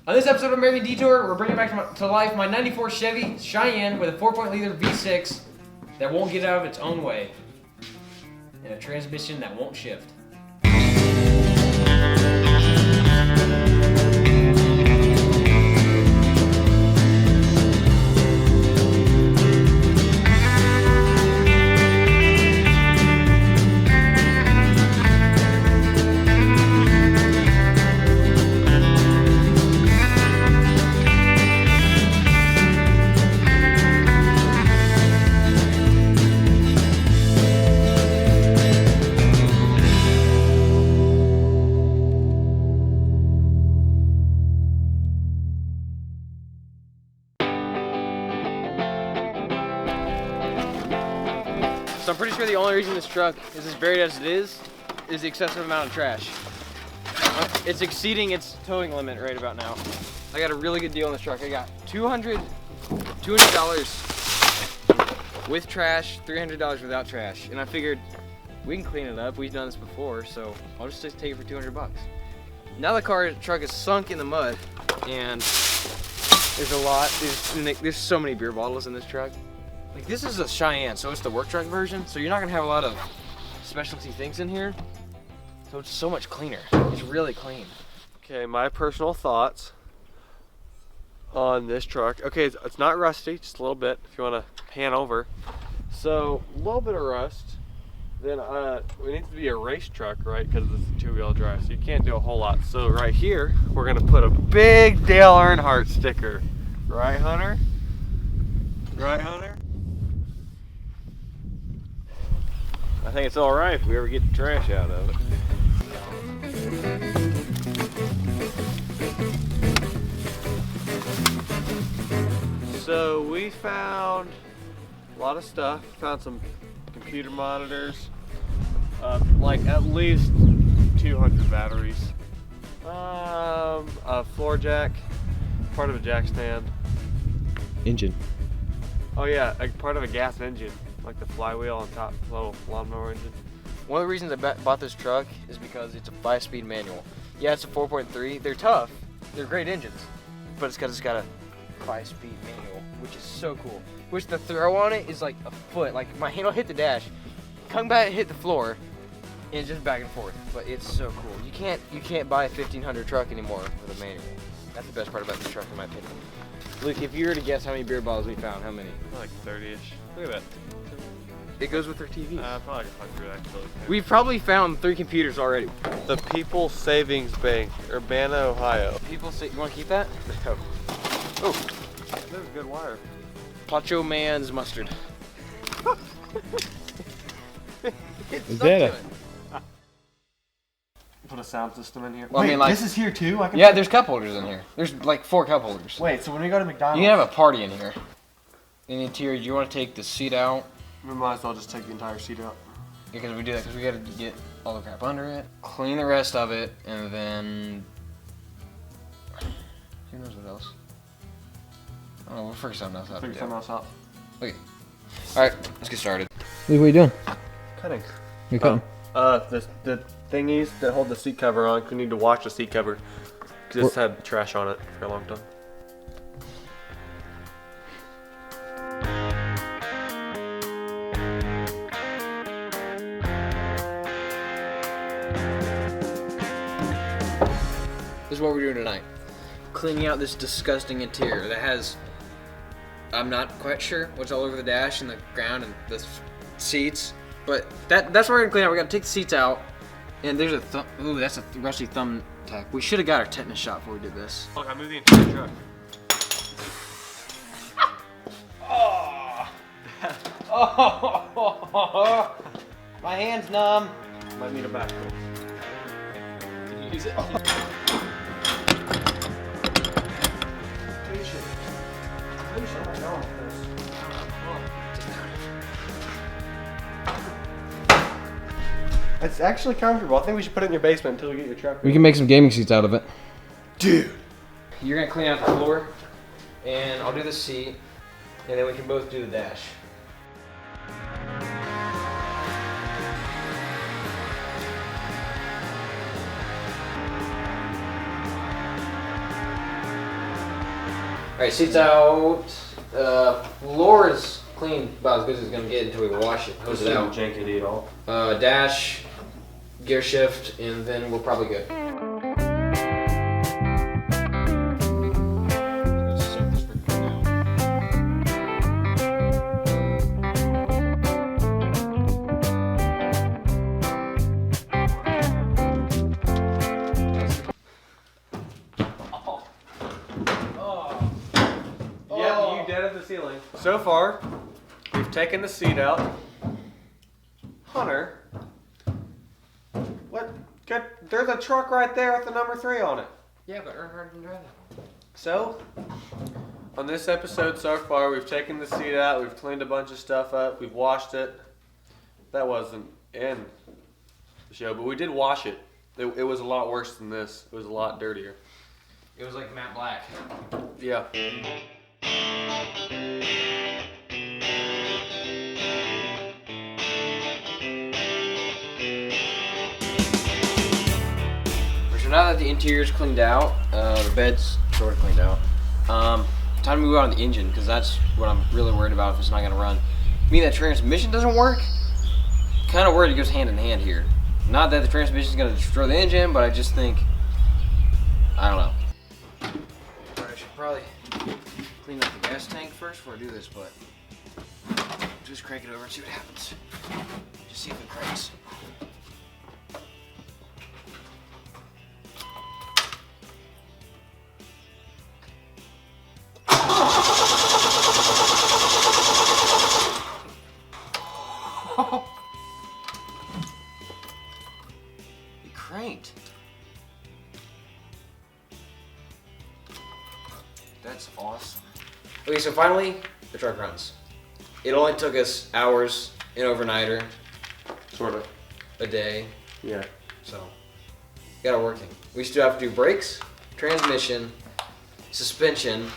On this episode of American Detour, we're bringing back to life my 94 Chevy Cheyenne with a 4.0-liter V6 that won't get out of its own way, and a transmission that won't shift. So I'm pretty sure the only reason this truck is as buried as it is the excessive amount of trash. It's exceeding its towing limit right about now. I got a really good deal on this truck. I got $200 with trash, $300 without trash. And I figured we can clean it up. We've done this before, so I'll just take it for $200. Now the truck is sunk in the mud, and there's so many beer bottles in this truck. Like, this is a Cheyenne, so it's the work truck version, so you're not gonna have a lot of specialty things in here. So it's so much cleaner. It's really clean. Okay, my personal thoughts on this truck. Okay, it's not rusty, just a little bit if you wanna pan over. So, a little bit of rust. Then it needs to be a race truck, right? Because it's a two-wheel drive, so you can't do a whole lot. So right here, we're gonna put a big Dale Earnhardt sticker. Right, Hunter? Right, Hunter? I think it's all right if we ever get the trash out of it. So we found a lot of stuff. Found some computer monitors, like at least 200 batteries, a floor jack, part of a jack stand. Engine. Oh yeah, part of a gas engine. Like the flywheel on top, little lawnmower engine. One of the reasons I bought this truck is because it's a 5-speed manual. Yeah, it's a 4.3. They're tough. They're great engines. But it's because it's got a 5-speed manual, which is so cool. Which the throw on it is like a foot. Like, my hand will hit the dash, come back and hit the floor, and just back and forth. But it's so cool. You can't buy a 1500 truck anymore with a manual. That's the best part about this truck, in my opinion. Luke, if you were to guess how many beer bottles we found, how many? Like 30-ish. Look at that. It goes with their TV. Probably like 100 actually. We've probably found 3 computers already. The People's Savings Bank, Urbana, Ohio. People say, you want to keep that? No. Oh, There's a good wire. Pacho Man's mustard. Is that a... Put a sound system in here. Well, Wait, I mean, like, this is here too? I can yeah, there's cup holders in here. There's like 4 cup holders. Wait, so when we go to McDonald's... You can have a party in here. In the interior, do you want to take the seat out? We might as well just take the entire seat out. Because we do that, because we got to get all the crap under it, clean the rest of it, and then... Who knows what else? Oh, we'll figure something else out. Figure something else out. Okay. Alright, let's get started. Luke, what are you doing? Cutting. You cutting? The thingies that hold the seat cover on, we need to wash the seat cover. Because it's had trash on it for a long time. This is what we're doing tonight. Cleaning out this disgusting interior that has, I'm not quite sure what's all over the dash and the ground and the seats, but that's what we're gonna clean out. We gotta take the seats out, and there's a ooh, that's a rusty thumbtack. We should have got our tetanus shot before we did this. Look, I moved the entire truck. Oh, my hand's numb. Might need a back. Can you use it? It's actually comfortable. I think we should put it in your basement until we get your truck. We can make some gaming seats out of it. Dude! You're gonna clean out the floor, and I'll do the seat, and then we can both do the dash. Alright, seats out. Floor is clean about as good as it's gonna get until we wash it, hose it out. Jankety at all. Dash, gear shift, and then we're probably good. Yep, you dead at the ceiling. So far, we've taken the seat out. Hunter, what? Good. There's a truck right there with the number 3 on it. Yeah, but Earnhardt didn't drive that. So, on this episode so far, we've taken the seat out, we've cleaned a bunch of stuff up, we've washed it. That wasn't in the show, but we did wash it. It was a lot worse than this. It was a lot dirtier. It was like matte black. Yeah. So now that the interior's cleaned out, the bed's sort of cleaned out, time to move on to the engine, because that's what I'm really worried about if it's not going to run. Meaning that transmission doesn't work, kind of worried it goes hand in hand here. Not that the transmission is going to destroy the engine, but I just think, I don't know. I should probably clean up the gas tank first before I do this, but just crank it over and see what happens. Just see if it cranks. It cranked. That's awesome. Okay, so finally, the truck runs. It only took us hours, an overnighter, Sort of. a day, Yeah. so got it working. We still have to do brakes, transmission, suspension,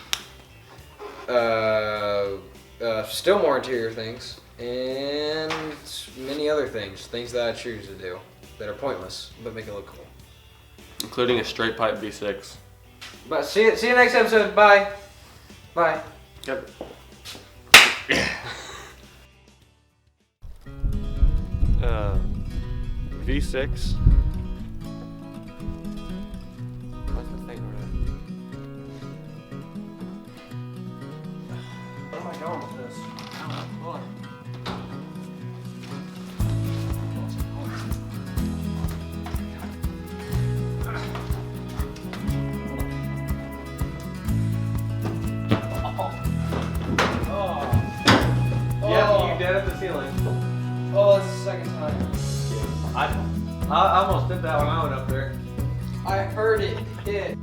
still more interior things, and many other things that I choose to do that are pointless but make it look cool. Including a straight pipe V6. But see you next episode. Bye. Bye. Yep. V6. What's the thing over there? What am I doing with this? Hold on. Yeah, you dead at the ceiling. Oh, that's the second time. I almost did that when I went up there. I heard it hit.